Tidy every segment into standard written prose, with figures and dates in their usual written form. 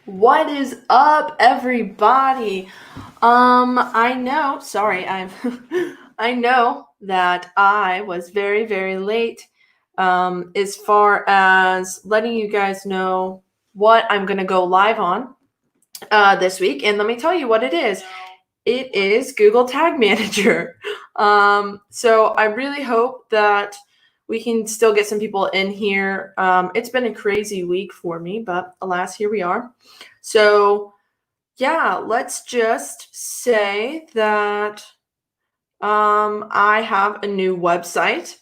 What is up, everybody? I know, sorry, I know that I was very, very late as far as letting you guys know what I'm going to go live on this week. And let me tell you what it is. It is Google Tag Manager. So I really hope that we can still get some people in here. It's been a crazy week for me, but alas, here we are. So yeah, let's just say that I have a new website.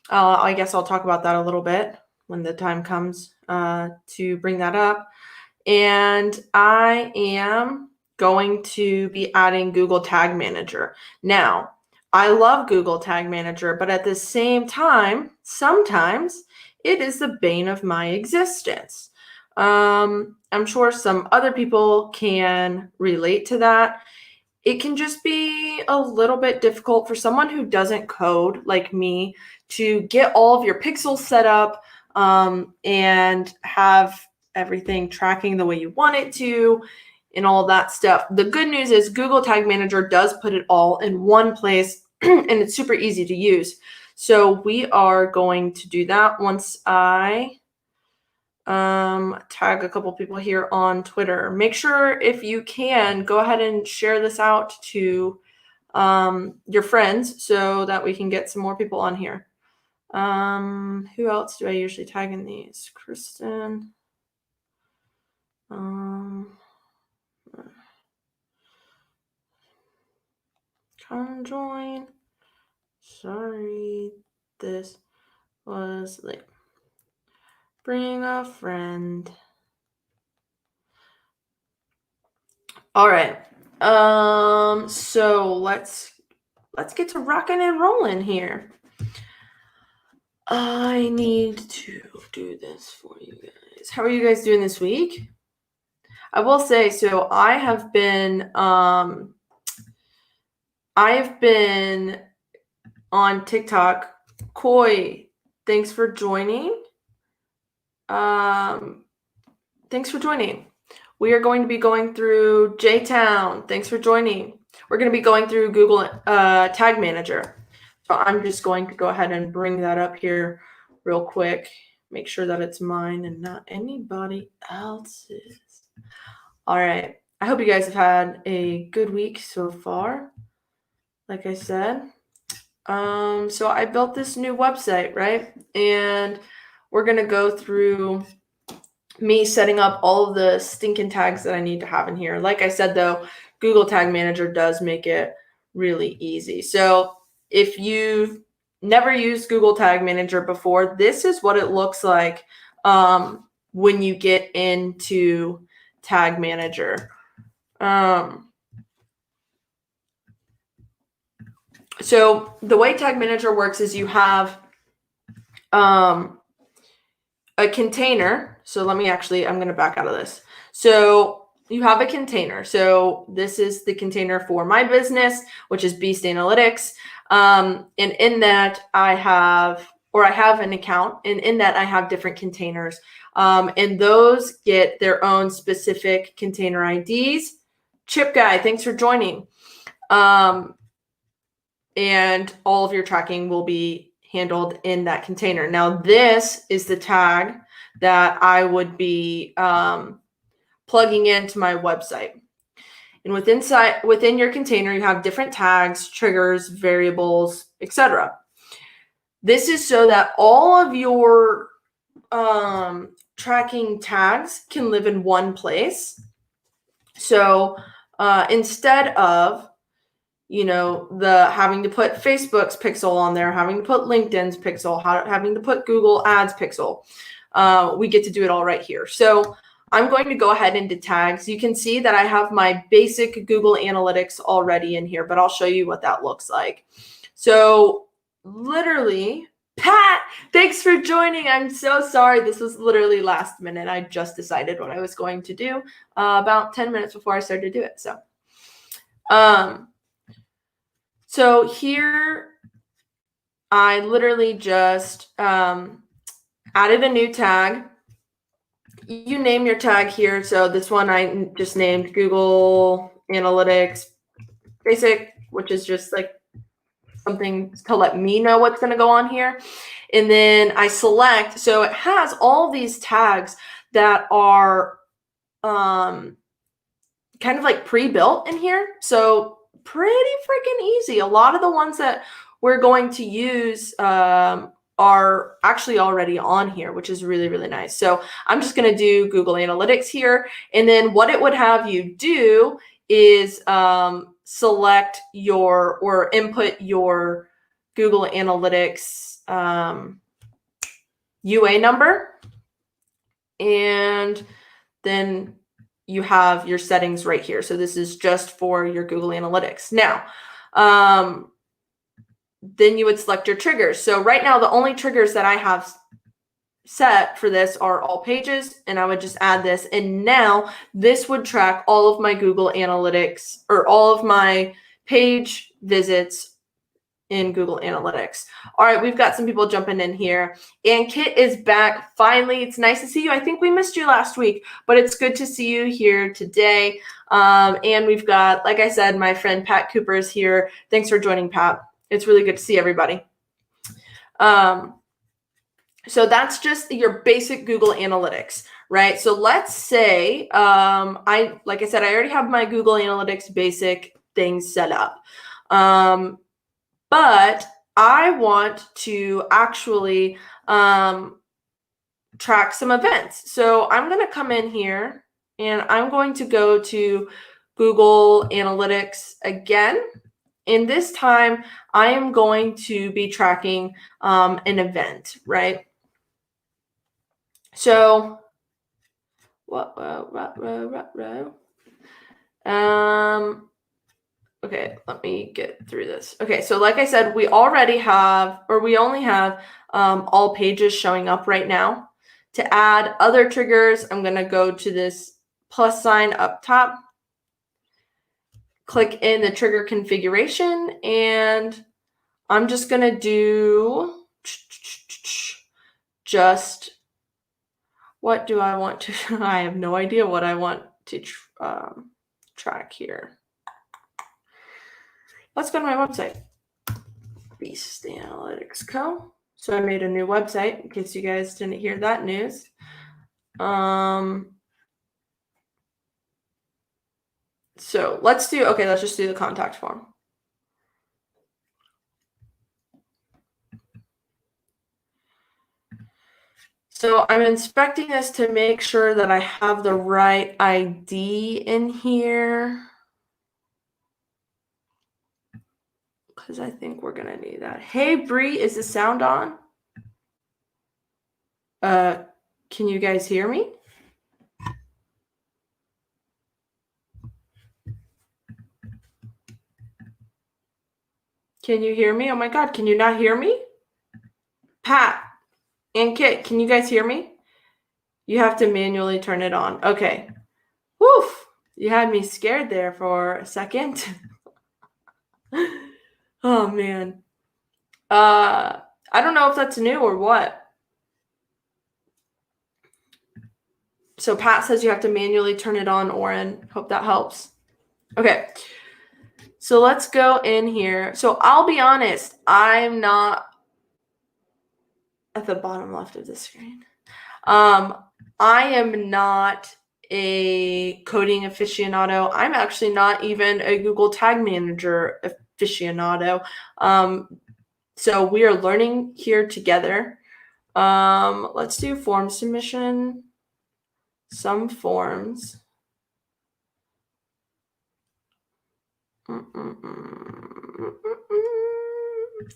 I guess I'll talk about that a little bit when the time comes to bring that up. And I am going to be adding Google Tag Manager. Now, I love Google Tag Manager, but at the same time, sometimes it is the bane of my existence. I'm sure some other people can relate to that. It can just be a little bit difficult for someone who doesn't code like me to get all of your pixels set up and have everything tracking the way you want it to and all that stuff. The good news is Google Tag Manager does put it all in one place and it's super easy to use. So we are going to do that once I tag a couple people here on Twitter. Make sure if you can go ahead and share this out to your friends so that we can get some more people on here. Who else do I usually tag in these? Kristen. Come join. Sorry, this was late. Bring a friend. All right. So let's get to rocking and rolling here. I need to do this for you guys. How are you guys doing this week? I will say, so I have been on TikTok. Koi, thanks for joining. Thanks for joining. We are going to be going through J-Town. Thanks for joining. We're going to be going through Google Tag Manager. So I'm just going to go ahead and bring that up here real quick. Make sure that it's mine and not anybody else's. All right. I hope you guys have had a good week so far. Like I said. So I built this new website, right? And we're going to go through me setting up all of the stinking tags that I need to have in here. Like I said, though, Google Tag Manager does make it really easy. So if you've never used Google Tag Manager before, this is what it looks like when you get into Tag Manager. So the way Tag Manager works is you have a container. So I'm going to back out of this. So you have a container. So this is the container for my business, which is Beast Analytics. And in that I have an account, and in that I have different containers. And those get their own specific container IDs. Chip Guy, thanks for joining. And all of your tracking will be handled in that container. Now, this is the tag that I would be plugging into my website. And within your container, you have different tags, triggers, variables, etc. This is so that all of your tracking tags can live in one place. So instead of the having to put Facebook's pixel on there, having to put LinkedIn's pixel, having to put Google Ads pixel, we get to do it all right here. So I'm going to go ahead into tags. You can see that I have my basic Google Analytics already in here, but I'll show you what that looks like. So literally, Pat, thanks for joining. I'm so sorry. This was literally last minute. I just decided what I was going to do about 10 minutes before I started to do it. So here I literally just added a new tag. you name your tag here. So this one I just named Google Analytics Basic, which is just like something to let me know what's going to go on here. And then I select, so it has all these tags that are kind of like pre-built in here. So pretty freaking easy. A lot of the ones that we're going to use are actually already on here, which is really, really nice. So I'm just going to do Google Analytics here. And then what it would have you do is select your or input your Google Analytics UA number. And then you have your settings right here. So this is just for your Google Analytics. Now, then you would select your triggers. So right now, the only triggers that I have set for this are all pages, and I would just add this. And now this would track all of my Google Analytics or all of my page visits in Google Analytics. All right, we've got some people jumping in here. And Kit is back finally. It's nice to see you. I think we missed you last week, but it's good to see you here today. And we've got, like I said, my friend Pat Cooper is here. Thanks for joining, Pat. It's really good to see everybody. So that's just your basic Google Analytics, right? So let's say, like I said, I already have my Google Analytics basic things set up. But I want to actually track some events. So I'm going to come in here and I'm going to go to Google Analytics again. And this time I am going to be tracking an event, right? So, okay, let me get through this. Okay, so like I said, we only have all pages showing up right now. To add other triggers, I'm going to go to this plus sign up top, click in the trigger configuration, and I'm just going to do just, what do I want to, I have no idea what I want to track here. Let's go to my website, Beast Analytics Co. So I made a new website in case you guys didn't hear that news. So let's just do the contact form. So I'm inspecting this to make sure that I have the right ID in here, because I think we're gonna need that. Hey Bree, is the sound on? Can you guys hear me? Can you hear me? Oh my God, can you not hear me? Pat and Kit, can you guys hear me? You have to manually turn it on. Okay. Woof. You had me scared there for a second. Oh man. I don't know if that's new or what. So Pat says you have to manually turn it on, Oren. Hope that helps. Okay. So let's go in here. So I'll be honest, I'm not at the bottom left of the screen. I am not a coding aficionado. I'm actually not even a Google Tag Manager aficionado. So we are learning here together. Let's do form submission, some forms.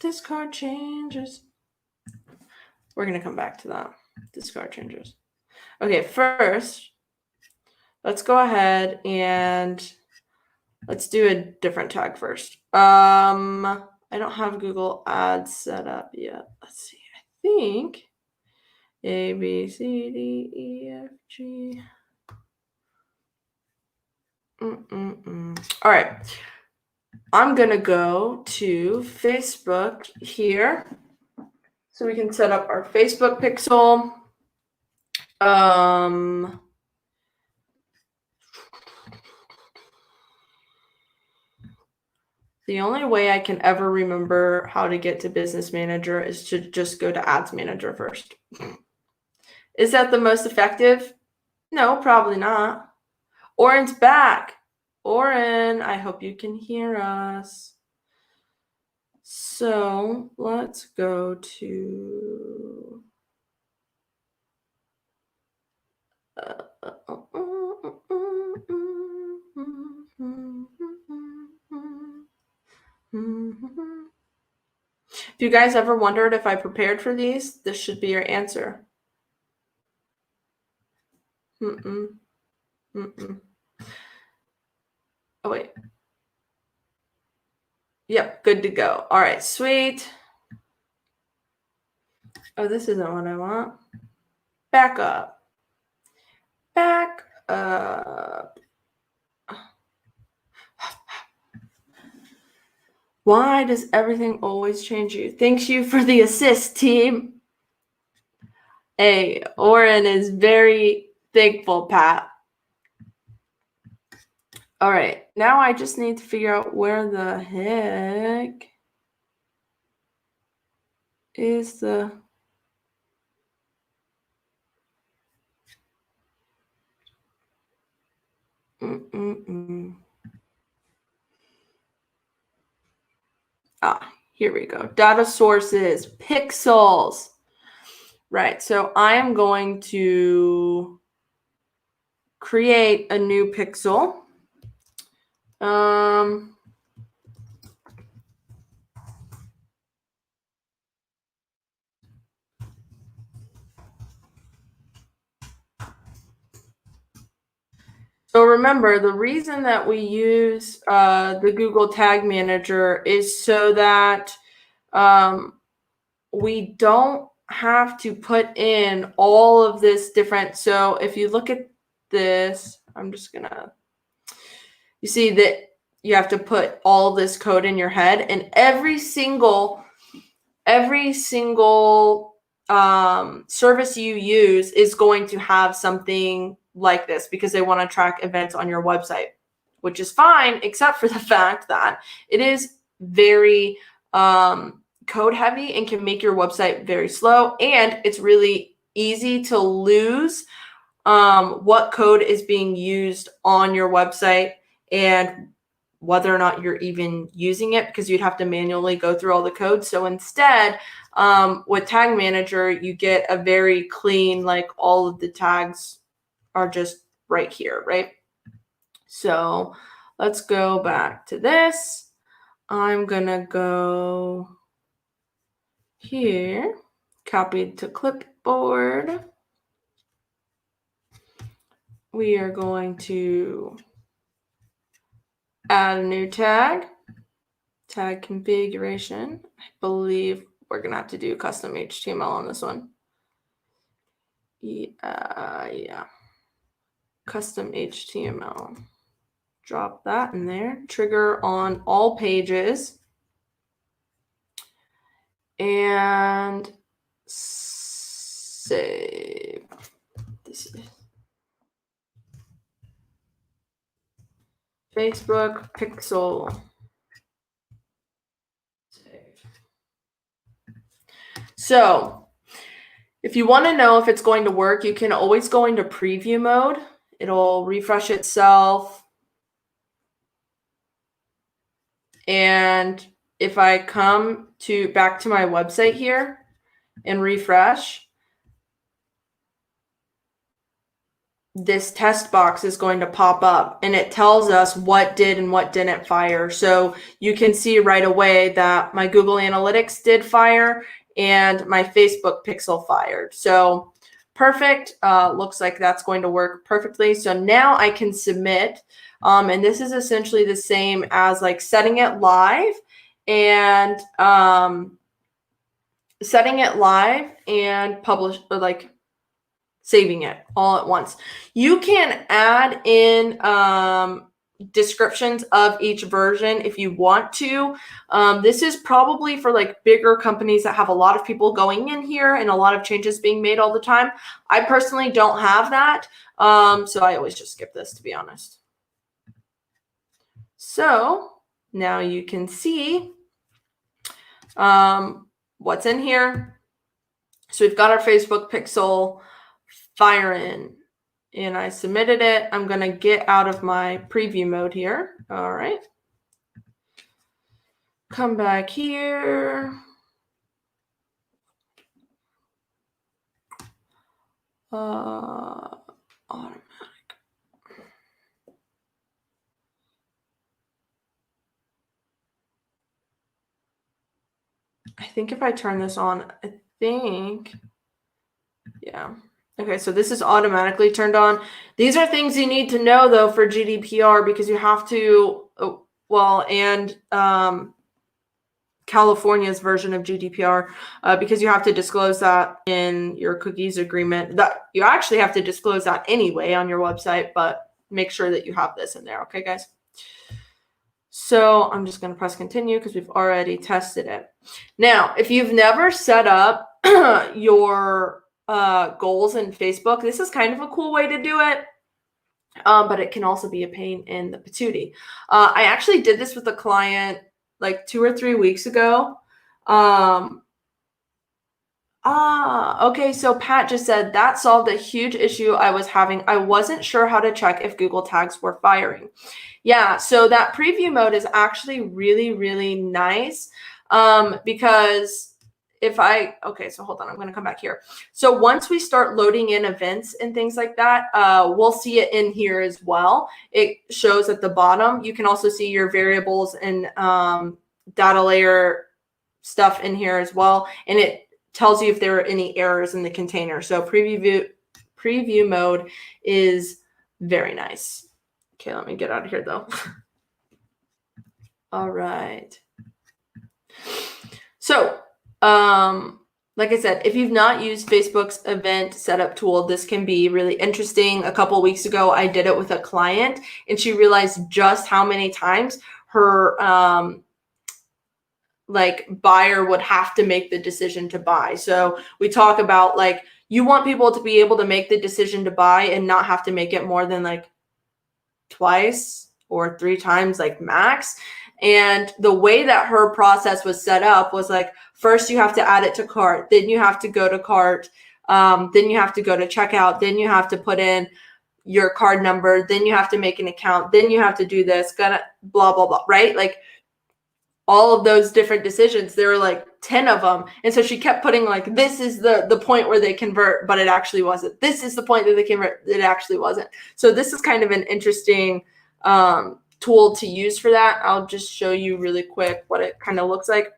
Discard changes. We're going to come back to that. Discard changes. Okay, first, let's go ahead and let's do a different tag first. I don't have Google Ads set up yet. Let's see. I think A, B, C, D, E, F, G. All right. I'm going to go to Facebook here so we can set up our Facebook pixel. The only way I can ever remember how to get to Business Manager is to just go to Ads Manager first. Is that the most effective? No, probably not. Oren's back. Oren, I hope you can hear us. So let's go to if you guys ever wondered if I prepared for these, this should be your answer. Oh, wait. Yep, good to go. All right, sweet. Oh, this isn't what I want. Back up. Back up. Why does everything always change you? Thanks you for the assist, team. Hey, Oren is very thankful, Pat. All right, now I just need to figure out where the heck is the... Ah, here we go. Data sources, pixels. Right, so I am going to create a new pixel. So remember, the reason that we use the Google Tag Manager is so that we don't have to put in all of this different. So if you look at this, I'm just gonna, you see that you have to put all this code in your head, and every single service you use is going to have something like this because they want to track events on your website, which is fine, except for the fact that it is very code heavy and can make your website very slow, and it's really easy to lose what code is being used on your website and whether or not you're even using it, because you'd have to manually go through all the code. So instead, with Tag Manager, you get a very clean, like all of the tags are just right here, right? So let's go back to this. I'm gonna go here, copy to clipboard. We are going to add a new tag configuration. I believe we're gonna have to do custom HTML on this one. Yeah. Custom HTML. Drop that in there. Trigger on all pages. And save. This is Facebook pixel. Save. So if you want to know if it's going to work, you can always go into preview mode. It'll refresh itself. And if I come back to my website here and refresh, this test box is going to pop up and it tells us what did and what didn't fire. So you can see right away that my Google Analytics did fire and my Facebook pixel fired. So perfect. Looks like that's going to work perfectly. So now I can submit. And this is essentially the same as like setting it live and publish, or like saving it all at once. You can add in descriptions of each version if you want to. This is probably for like bigger companies that have a lot of people going in here and a lot of changes being made all the time. I personally don't have that. So I always just skip this, to be honest. So now you can see what's in here. So we've got our Facebook pixel firing, and I submitted it. I'm going to get out of my preview mode here. All right. Come back here. Automatic. I think if I turn this on, yeah. Okay, so this is automatically turned on. These are things you need to know, though, for GDPR, because you have to, and California's version of GDPR, because you have to disclose that in your cookies agreement. That you actually have to disclose that anyway on your website, but make sure that you have this in there. Okay, guys? So I'm just going to press continue because we've already tested it. Now, if you've never set up your goals in Facebook, this is kind of a cool way to do it. But it can also be a pain in the patootie. I actually did this with a client like 2 or 3 weeks ago. Okay, so Pat just said that solved a huge issue I was having. I wasn't sure how to check if Google tags were firing. Yeah, so that preview mode is actually really, really nice, because okay, so hold on, I'm going to come back here. So once we start loading in events and things like that, we'll see it in here as well. It shows at the bottom. You can also see your variables and data layer stuff in here as well. And it tells you if there are any errors in the container. So preview mode is very nice. Okay, let me get out of here though. All right. So, like I said, if you've not used Facebook's event setup tool, this can be really interesting. A couple of weeks ago, I did it with a client, and she realized just how many times her buyer would have to make the decision to buy. So we talk about like, you want people to be able to make the decision to buy and not have to make it more than like twice or 3 times, like max. And the way that her process was set up was like, first you have to add it to cart, then you have to go to cart, then you have to go to checkout, then you have to put in your card number, then you have to make an account, then you have to do this, blah, blah, blah, right? Like all of those different decisions, there were like 10 of them. And so she kept putting like, this is the point where they convert, but it actually wasn't. This is the point that they convert, it actually wasn't. So this is kind of an interesting tool to use for that. I'll just show you really quick what it kind of looks like.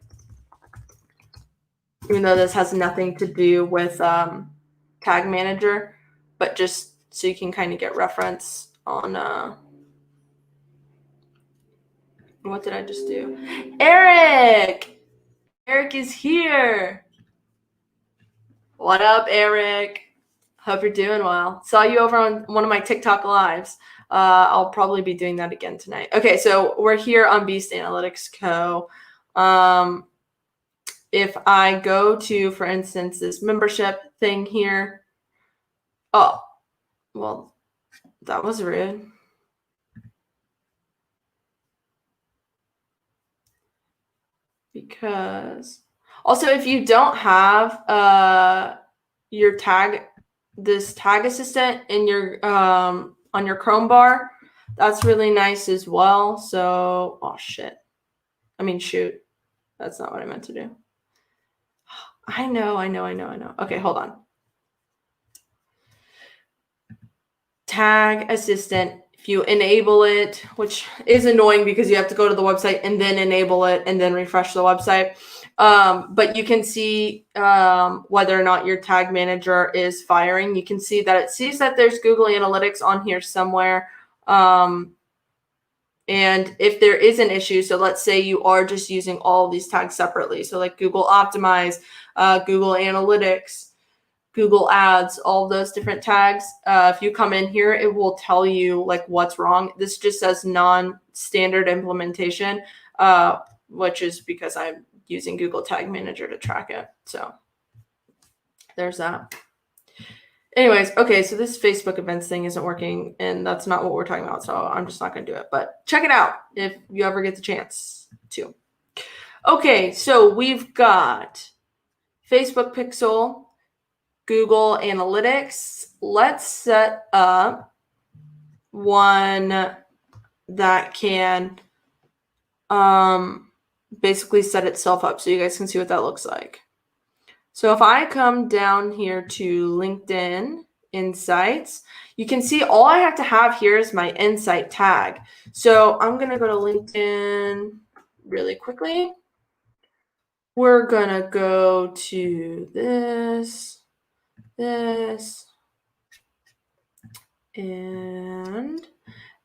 Even though this has nothing to do with Tag Manager, but just so you can kind of get reference on what did I just do? Eric! Eric is here. What up, Eric? Hope you're doing well. Saw you over on one of my TikTok lives. I'll probably be doing that again tonight. Okay, so we're here on Beast Analytics Co. If I go to, for instance, this membership thing here. Oh, well, that was rude. Because also, if you don't have your this tag assistant in your on your Chrome bar, that's really nice as well. So, oh shit. I mean, shoot. That's not what I meant to do. I know. Okay, hold on. Tag assistant. If you enable it, which is annoying because you have to go to the website and then enable it and then refresh the website. But you can see whether or not your tag manager is firing. You can see that it sees that there's Google Analytics on here somewhere. And if there is an issue, so let's say you are just using all of these tags separately. So like Google Optimize, Google Analytics, Google Ads, all those different tags. If you come in here, it will tell you like what's wrong. This just says non-standard implementation, which is because I'm using Google Tag Manager to track it. So there's that. Anyways, okay, so this Facebook events thing isn't working, and that's not what we're talking about, so I'm just not going to do it. But check it out if you ever get the chance to. Okay, so we've got Facebook Pixel, Google Analytics. Let's set up one that can basically set itself up so you guys can see what that looks like. So if I come down here to LinkedIn Insights, you can see all I have to have here is my insight tag. So I'm going to go to LinkedIn really quickly. We're going to go to this, and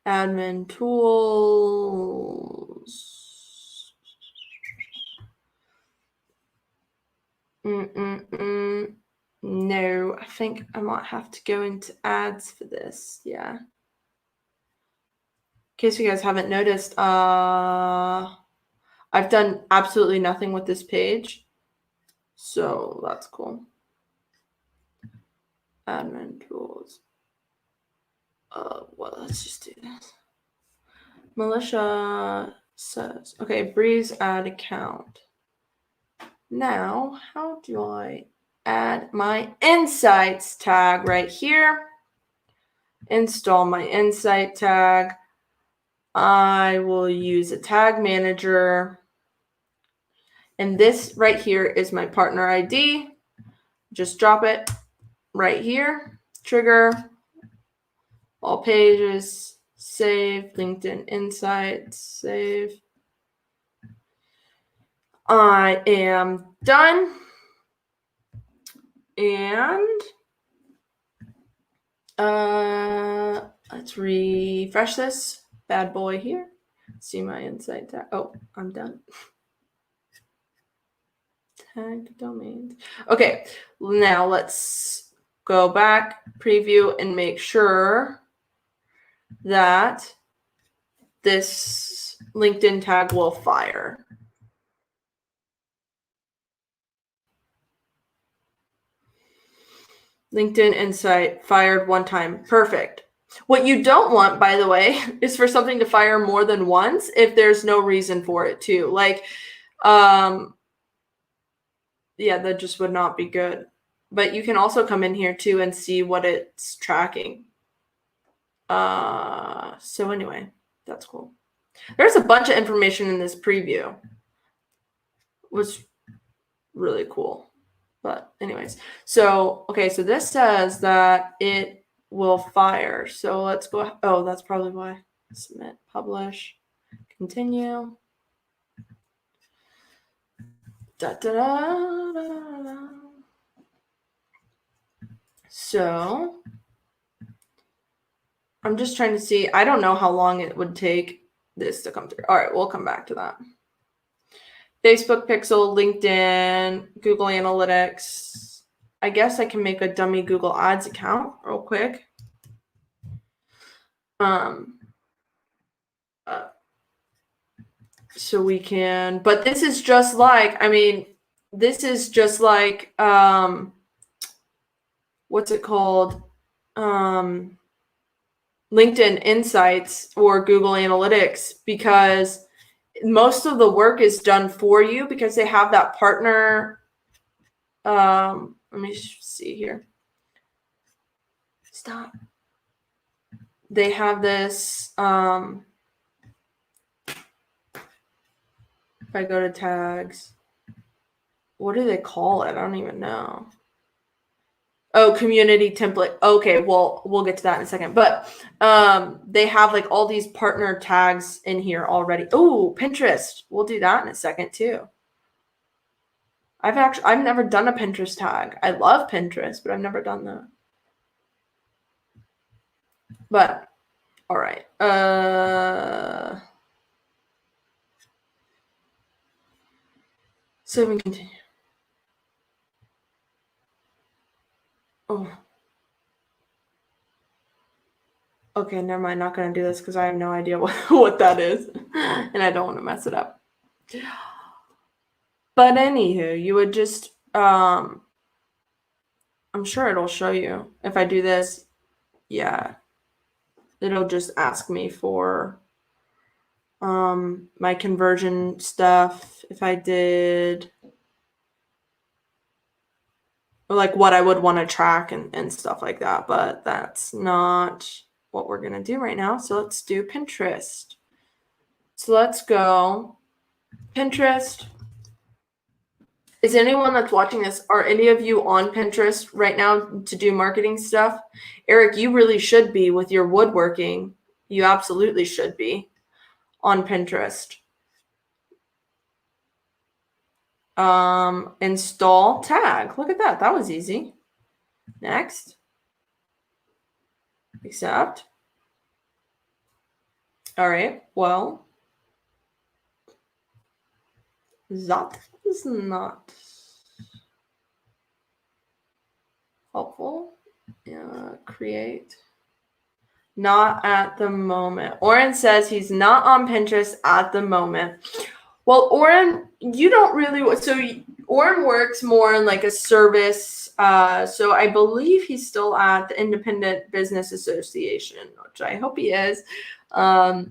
admin tools. No, I think I might have to go into ads for this. Yeah. In case you guys haven't noticed, I've done absolutely nothing with this page. So that's cool. Admin tools. Well, let's just do this. Militia says, okay, Breeze add account. Now, how do I add my insights tag right here? Install my insight tag. I will use a tag manager. And this right here is my partner ID. Just drop it right here. Trigger. All pages. Save. LinkedIn Insights. Save. I am done. And let's refresh this bad boy here. See my insight tag. Oh, I'm done. Tag domains. Okay, now let's go back, preview, and make sure that this LinkedIn tag will fire. LinkedIn Insight fired one time. Perfect. What you don't want, by the way, is for something to fire more than once if there's no reason for it to. Like, yeah, that just would not be good. But you can also come in here too and see what it's tracking. So anyway, that's cool. There's a bunch of information in this preview. Was really cool. But anyways, so, okay, so this says that it will fire. So let's go. Oh, that's probably why. Submit, publish, continue. Da, da, da, da, da. So I'm just trying to see. I don't know how long it would take this to come through. All right, we'll come back to that. Facebook Pixel, LinkedIn, Google Analytics. I guess I can make a dummy Google Ads account real quick. So we can, but this is just like, I mean, this is just like, what's it called? LinkedIn Insights or Google Analytics, because most of the work is done for you because they have that partner. Let me see here. Stop. They have this, if I go to tags, what do they call it? I don't even know. Oh, community template. Okay, well, we'll get to that in a second. But they have like all these partner tags in here already. Oh, Pinterest. We'll do that in a second too. I've never done a Pinterest tag. I love Pinterest, but I've never done that. But all right. So we continue. Oh. Okay, never mind. Not going to do this because I have no idea what that is. And I don't want to mess it up. But anywho, you would just, I'm sure it'll show you. If I do this, yeah, it'll just ask me for my conversion stuff. If I did, or like what I would want to track and stuff like that. But that's not what we're going to do right now. So let's do Pinterest. So let's go Pinterest. Is anyone that's watching this, are any of you on Pinterest right now to do marketing stuff? Eric, you really should be with your woodworking. You absolutely should be on Pinterest. Install tag. Look at that. That was easy. Next. Accept. All right. Well, that is not helpful. Create. Not at the moment. Oren says he's not on Pinterest at the moment. Well, Oren, you don't really. So Oren works more in like a service. So I believe he's still at the Independent Business Association, which I hope he is. But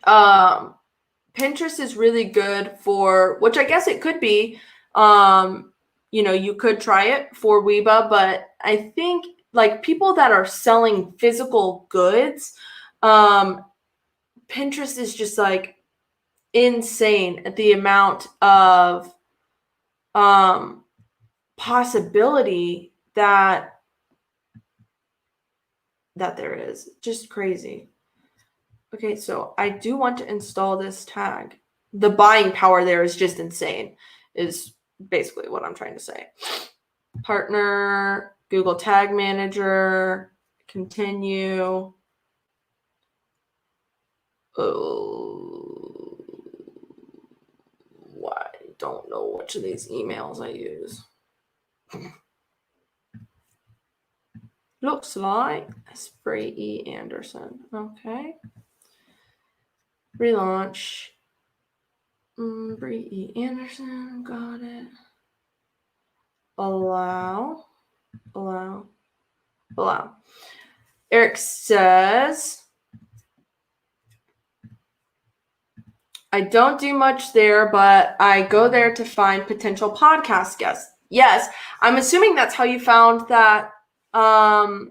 Pinterest is really good for, which I guess it could be. You could try it for Weeba, but I think like people that are selling physical goods, Pinterest is just like insane at the amount of possibility that there is. Just crazy. Okay, so I do want to install this tag. The buying power there is just insane, is basically what I'm trying to say. Partner, Google Tag Manager, continue. Oh, I don't know which of these emails I use. Looks like Spray E. Anderson. Okay. Relaunch. Bree E. Anderson. Got it. Allow. Eric says, I don't do much there, but I go there to find potential podcast guests. Yes, I'm assuming that's how you found that the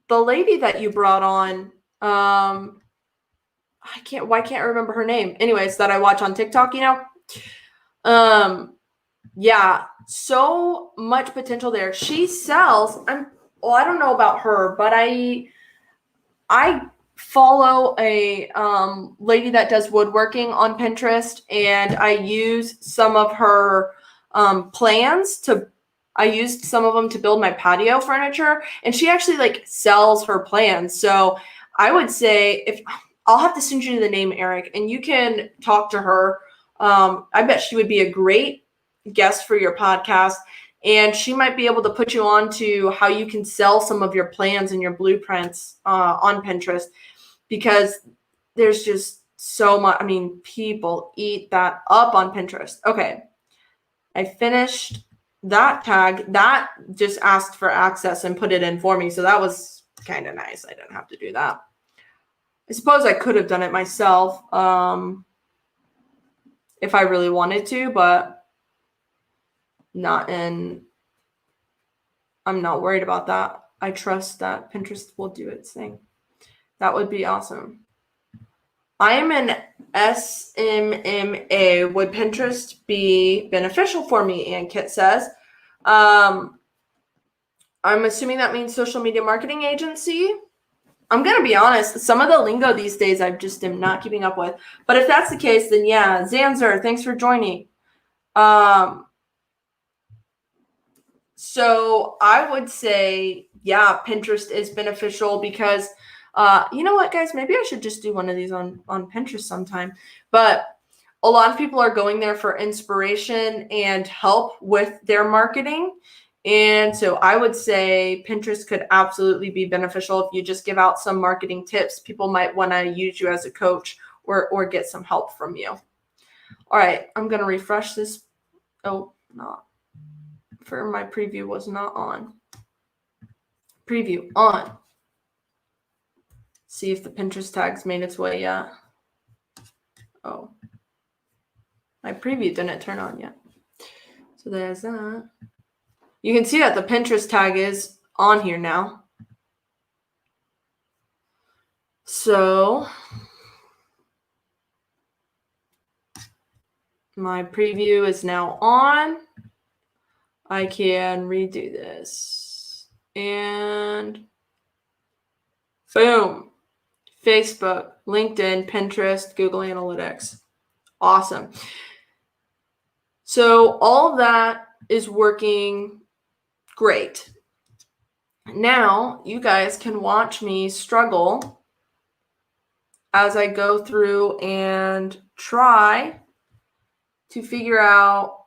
lady that you brought on. Why can't I remember her name? Anyways, that I watch on TikTok, Yeah, so much potential there. She sells, I don't know about her, but I follow a lady that does woodworking on Pinterest, and I use some of her plans I used some of them to build my patio furniture, and she actually like sells her plans. So I would say I'll have to send you the name, Eric, and you can talk to her. I bet she would be a great guest for your podcast, and she might be able to put you on to how you can sell some of your plans and your blueprints on Pinterest, because there's just so much. I mean, people eat that up on Pinterest. Okay, I finished that tag. That just asked for access and put it in for me, so that was kind of nice. I didn't have to do that. I suppose I could have done it myself if I really wanted to, but I'm not worried about that. I trust that Pinterest will do its thing. That would be awesome. I am an SMMA. Would Pinterest be beneficial for me? And Kit says, I'm assuming that means social media marketing agency. I'm going to be honest. Some of the lingo these days I just am not keeping up with. But if that's the case, then yeah. Zanzer, thanks for joining. So I would say, yeah, Pinterest is beneficial because, you know what, guys, maybe I should just do one of these on Pinterest sometime. But a lot of people are going there for inspiration and help with their marketing. And so I would say Pinterest could absolutely be beneficial if you just give out some marketing tips. People might want to use you as a coach or get some help from you. All right, I'm going to refresh this. Oh, not. For my preview was not on. Preview on. See if the Pinterest tag's made its way yet. Oh. My preview didn't turn on yet. So there's that. You can see that the Pinterest tag is on here now. So my preview is now on. I can redo this. And boom. Facebook, LinkedIn, Pinterest, Google Analytics. Awesome. So all of that is working great. Now you guys can watch me struggle as I go through and try to figure out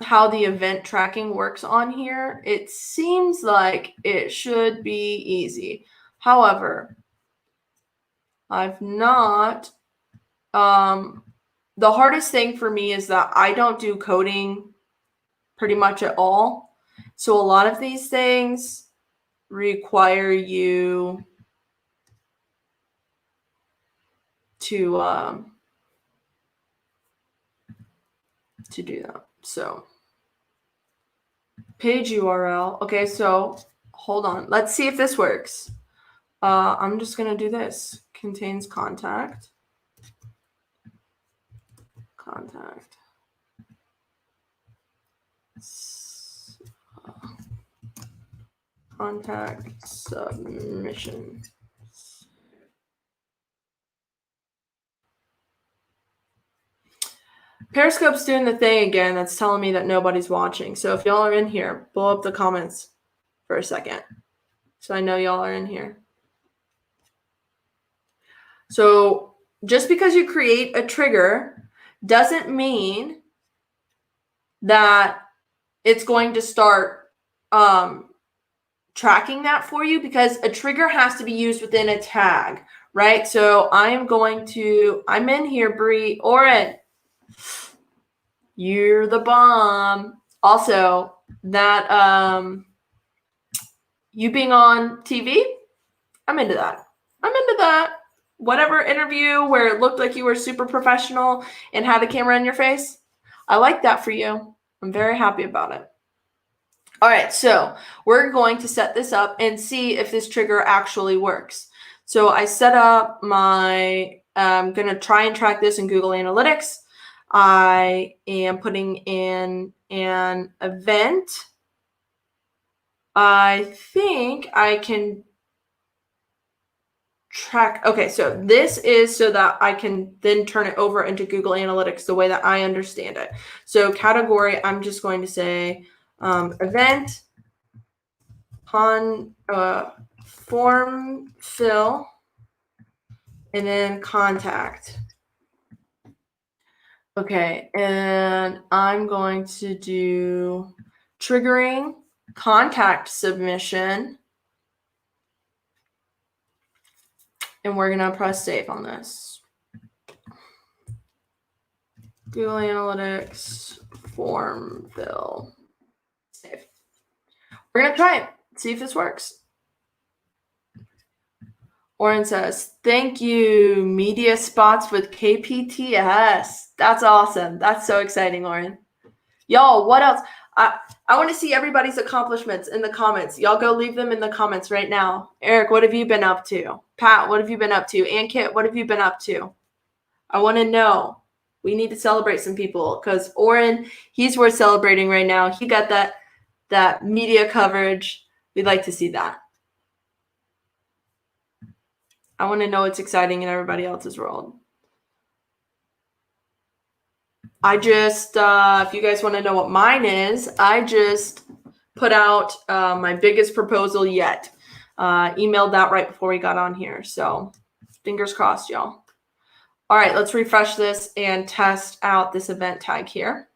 how the event tracking works on here. It seems like it should be easy. However, I've not, the hardest thing for me is that I don't do coding pretty much at all. So a lot of these things require you to do that. So page URL. Okay, so hold on. Let's see if this works. I'm just going to do this. Contains contact. Contact. Contact submission. Periscope's doing the thing again that's telling me that nobody's watching. So if y'all are in here, blow up the comments for a second. So I know y'all are in here. So just because you create a trigger doesn't mean that it's going to start tracking that for you, because a trigger has to be used within a tag, right? So I'm in here, Bree, Oren. You're the bomb. Also, that you being on TV, I'm into that. Whatever interview where it looked like you were super professional and had a camera in your face, I like that for you. I'm very happy about it. All right, so we're going to set this up and see if this trigger actually works. So I set up I'm going to try and track this in Google Analytics. I am putting in an event. I think I can track. Okay, so this is so that I can then turn it over into Google Analytics the way that I understand it. So category, I'm just going to say event, form fill, and then contact. Okay, and I'm going to do triggering contact submission. And we're going to press save on this. Google Analytics, form fill, save. We're going to try it, see if this works. Oren says, thank you, media spots with KPTS. That's awesome. That's so exciting, Oren. Y'all, what else? I want to see everybody's accomplishments in the comments. Y'all go leave them in the comments right now. Eric, what have you been up to? Pat, what have you been up to? And Kit, what have you been up to? I want to know. We need to celebrate some people because Oren, he's worth celebrating right now. He got that media coverage. We'd like to see that. I want to know what's exciting in everybody else's world. I just, if you guys want to know what mine is, I just put out my biggest proposal yet. Emailed that right before we got on here. So fingers crossed, y'all. All right, let's refresh this and test out this event tag here.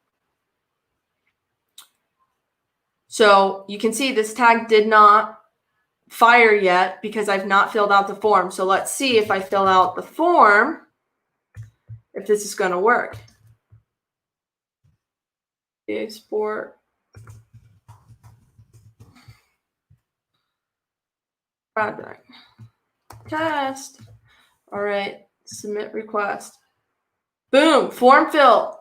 So you can see this tag did not fire yet because I've not filled out the form. So let's see if I fill out the form, if this is going to work. Export. Project. Test. All right. Submit request. Boom. Form fill.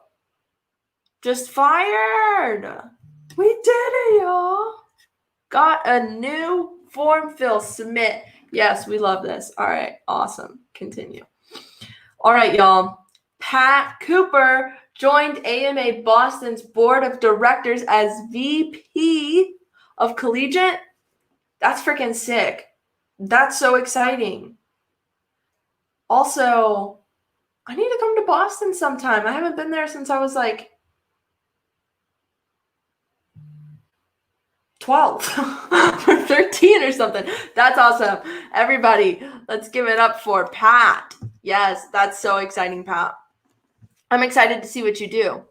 Just fired. We did it, y'all. Got a new form fill. Submit. Yes, we love this. All right. Awesome. Continue. All right, y'all. Pat Cooper joined AMA Boston's board of directors as VP of Collegiate. That's freaking sick. That's so exciting. Also, I need to come to Boston sometime. I haven't been there since I was like 12 or 13 or something. That's awesome. Everybody, let's give it up for Pat. Yes, that's so exciting, Pat. I'm excited to see what you do.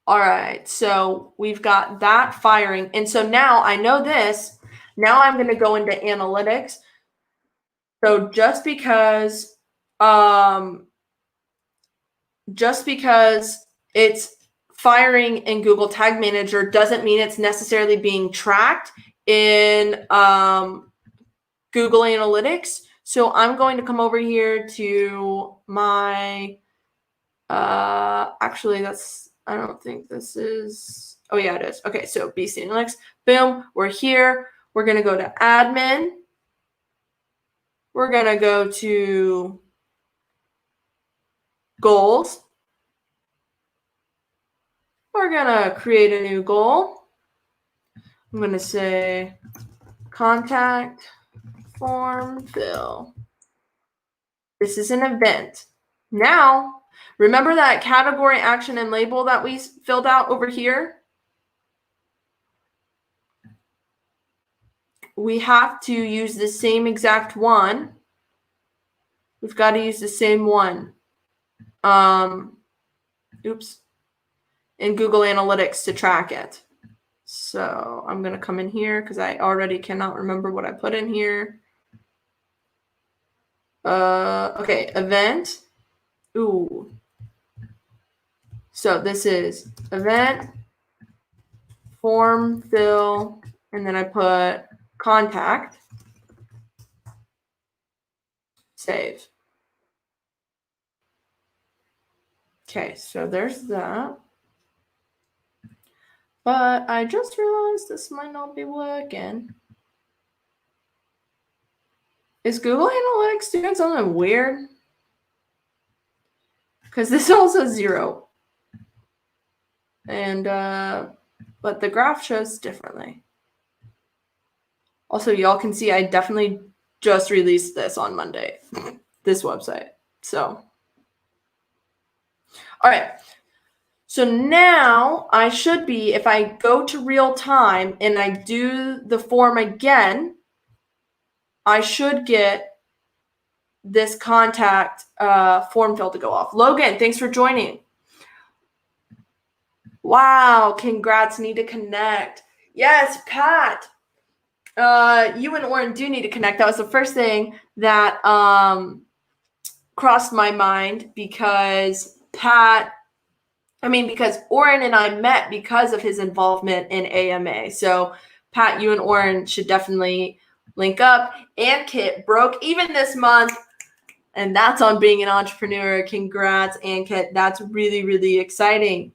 All right, so we've got that firing. And so now I know this. Now I'm going to go into analytics. So just because it's firing in Google Tag Manager doesn't mean it's necessarily being tracked in Google Analytics. So I'm going to come over here to my, actually that's, I don't think this is, oh yeah, it is. Okay, so BC Analytics, boom, we're here. We're going to go to admin. We're going to go to goals. We're going to create a new goal. I'm going to say contact form fill. This is an event. Now, remember that category, action, and label that we filled out over here? We have to use the same exact one. We've got to use the same one. In Google Analytics to track it. So I'm going to come in here because I already cannot remember what I put in here. Okay, event. Ooh. So this is event, form fill, and then I put contact, save. Okay, so there's that. But I just realized this might not be working. Is Google Analytics doing something weird? Because this also is 0. And, but the graph shows differently. Also, y'all can see I definitely just released this on Monday, this website. So, all right. So now I should be, if I go to real time and I do the form again, I should get this contact form fill to go off. Logan, thanks for joining. Wow, congrats, need to connect. Yes, Pat, you and Oren do need to connect. That was the first thing that crossed my mind because because Oren and I met because of his involvement in AMA. So Pat, you and Oren should definitely link up. And Kit broke even this month. And that's on being an entrepreneur. Congrats, Ankit. That's really, really exciting.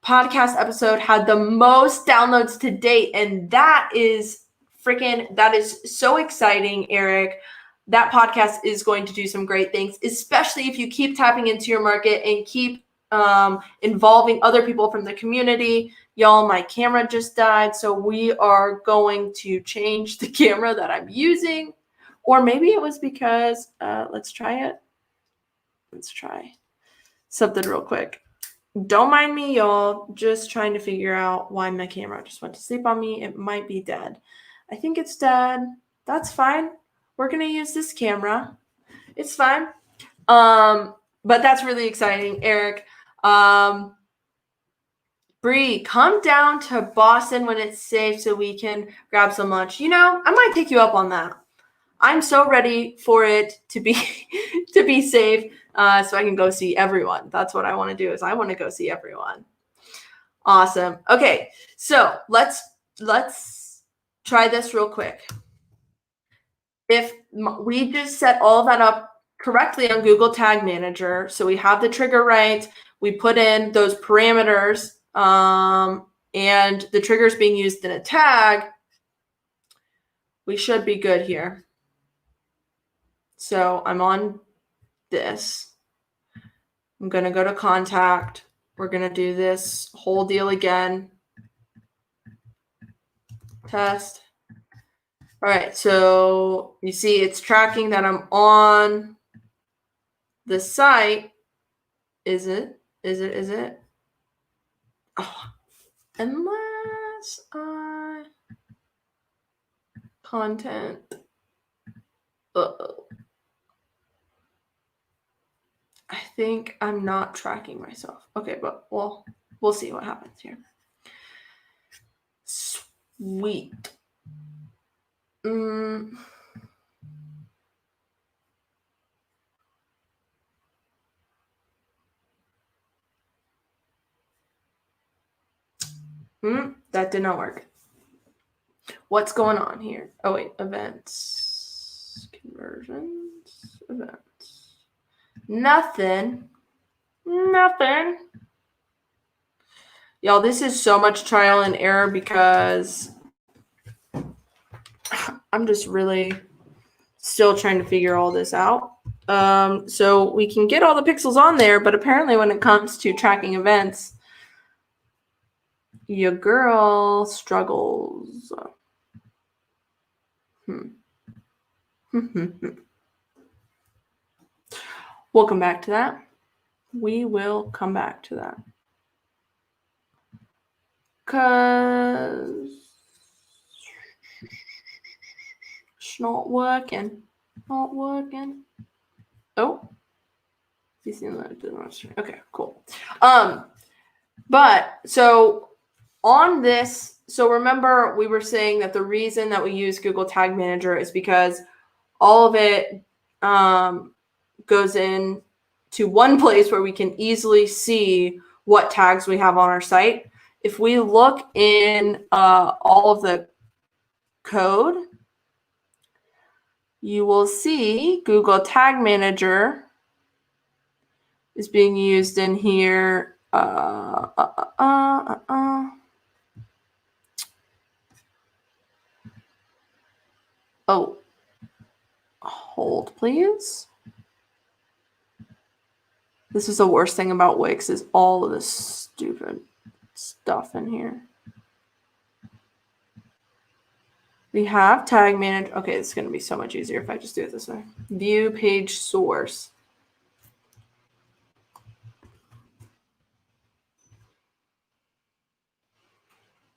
Podcast episode had the most downloads to date. And that is so exciting, Eric. That podcast is going to do some great things, especially if you keep tapping into your market and keep involving other people from the community. Y'all, my camera just died. So we are going to change the camera that I'm using. Or maybe it was because, let's try it. Let's try something real quick. Don't mind me, y'all. Just trying to figure out why my camera just went to sleep on me. It might be dead. I think it's dead. That's fine. We're going to use this camera. It's fine. But that's really exciting, Eric. Bree, come down to Boston when it's safe so we can grab some lunch. You know, I might take you up on that. I'm so ready for it to be to be safe, so I can go see everyone. That's what I want to do. Is I want to go see everyone. Awesome. Okay, so let's try this real quick. If we just set all that up correctly on Google Tag Manager, so we have the trigger right, we put in those parameters, and the trigger is being used in a tag, we should be good here. So I'm on this. I'm going to go to contact. We're going to do this whole deal again. Test. All right, so you see it's tracking that I'm on the site. Is it? Oh, unless I content. Uh-oh. I think I'm not tracking myself. Okay, but we'll see what happens here. Sweet. That did not work. What's going on here? Oh, wait. Events. Conversions. Events. Nothing. Y'all, this is so much trial and error because I'm just really still trying to figure all this out. So we can get all the pixels on there, but apparently when it comes to tracking events, your girl struggles. We'll come back to that. We will come back to that. Because it's not working. Oh. Okay, cool. But so on this, so remember we were saying that the reason that we use Google Tag Manager is because all of it goes in to one place where we can easily see what tags we have on our site. If we look in all of the code, you will see Google Tag Manager is being used in here. Oh, hold please. This is the worst thing about Wix is all of this stupid stuff in here. We have tag manager. Okay, it's going to be so much easier if I just do it this way. View page source.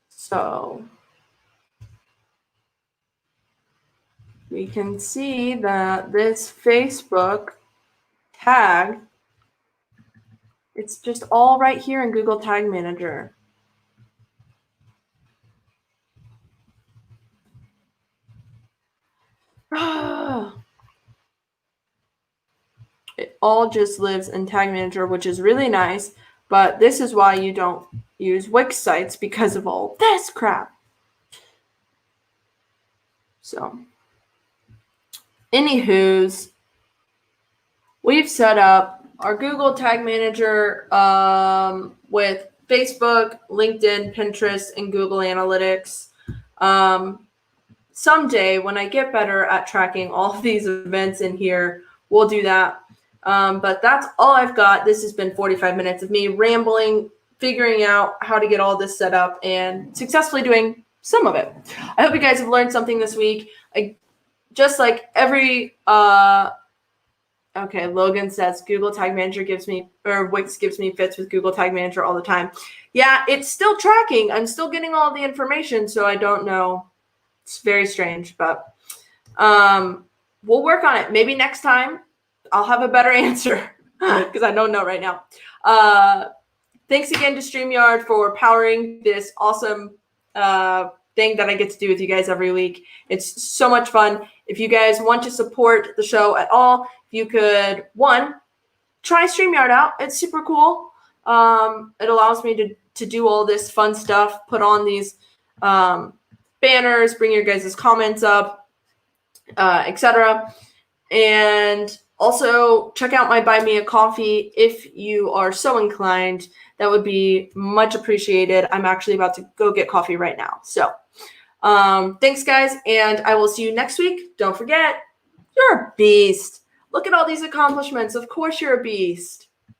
So we can see that this Facebook tag, it's just all right here in Google Tag Manager. It all just lives in Tag Manager, which is really nice, but this is why you don't use Wix sites because of all this crap. So, anywho's, we've set up our Google Tag Manager with Facebook, LinkedIn, Pinterest, and Google Analytics. Someday, when I get better at tracking all of these events in here, we'll do that. But that's all I've got. This has been 45 minutes of me rambling, figuring out how to get all this set up, and successfully doing some of it. I hope you guys have learned something this week. Just like every okay, Logan says Google Tag Manager gives me, or Wix gives me fits with Google Tag Manager all the time. Yeah, it's still tracking. I'm still getting all the information, so I don't know. It's very strange, but we'll work on it. Maybe next time I'll have a better answer because I don't know right now. thanks again to Streamyard for powering this awesome thing that I get to do with you guys every week. It's so much fun. If you guys want to support the show at all, you could, one, try Streamyard out. It's super cool. It allows me to do all this fun stuff, put on these banners, bring your guys' comments up, etc. And also check out my Buy Me a Coffee if you are so inclined. That would be much appreciated. I'm actually about to go get coffee right now. So thanks, guys, and I will see you next week. Don't forget, you're a beast. Look at all these accomplishments. Of course you're a beast.